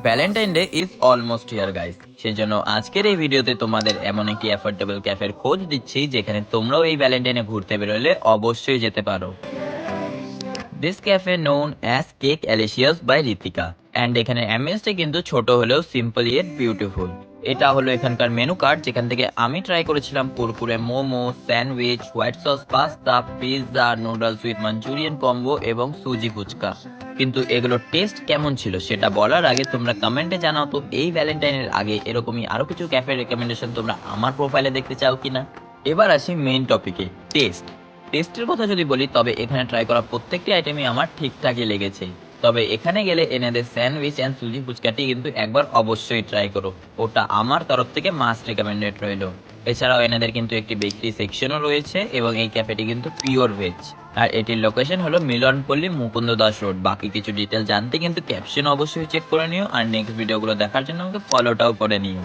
Valentine day is almost here guys, সেজন্য আজকের এই ভিডিওতে তোমাদের এমন একটি অ্যাফোর্ডেবল ক্যাফের খোঁজ দিচ্ছি যেখানে তোমরাও এই ভ্যালেন্টাইনে ঘুরতে বেরোলে অবশ্যই যেতে পারো। This cafe known as cake Alicious by Ritika and এখানে অ্যাম্বিয়েন্সটা কিন্তু ছোট হলেও সিম্পল ইয়েট বিউটিফুল। এটা হলো এখানকার মেনু কার্ড, যেখান থেকে আমি ট্রাই করেছিলাম Kurkure momo, sandwich, white sauce pasta, pizza, noodles with Manchurian combo এবং সুজি ফুচকা। কিন্তু এগুলোর টেস্ট কেমন ছিল সেটা বলার আগে তোমরা কমেন্টে জানাও তো এই ভ্যালেন্টাইনের আগে এরকমই আরো কিছু ক্যাফে রেকমেন্ডেশন তোমরা আমার প্রোফাইলে দেখতে চাও কিনা। এবার আসি মেইন টপিকে, টেস্ট। টেস্টের কথা যদি বলি তবে এখানে ট্রাই করা প্রত্যেকটি আইটেমই আমার ঠিকঠাকই লেগেছে। তবে এখানে গেলে এনাদের স্যান্ডউইচ অ্যান্ড সুজি ফুচকাটি কিন্তু একবার অবশ্যই ট্রাই করো, ওটা আমার তরফ থেকে মাস্ট রেকমেন্ডেড রইল। এছাড়াও এনাদের কিন্তু একটি বেকারি সেকশনও রয়েছে এবং এই ক্যাফেটি কিন্তু পিওর ভেজ। আর এটির লোকেশন হলো মিলনপল্লী মুকুন্দ দাস রোড। বাকি কিছু ডিটেল জানতে কিন্তু ক্যাপশন অবশ্যই চেক করে নিও, আর নেক্সট ভিডিওগুলো দেখার জন্য আমাকে ফলোটাও করে নিও।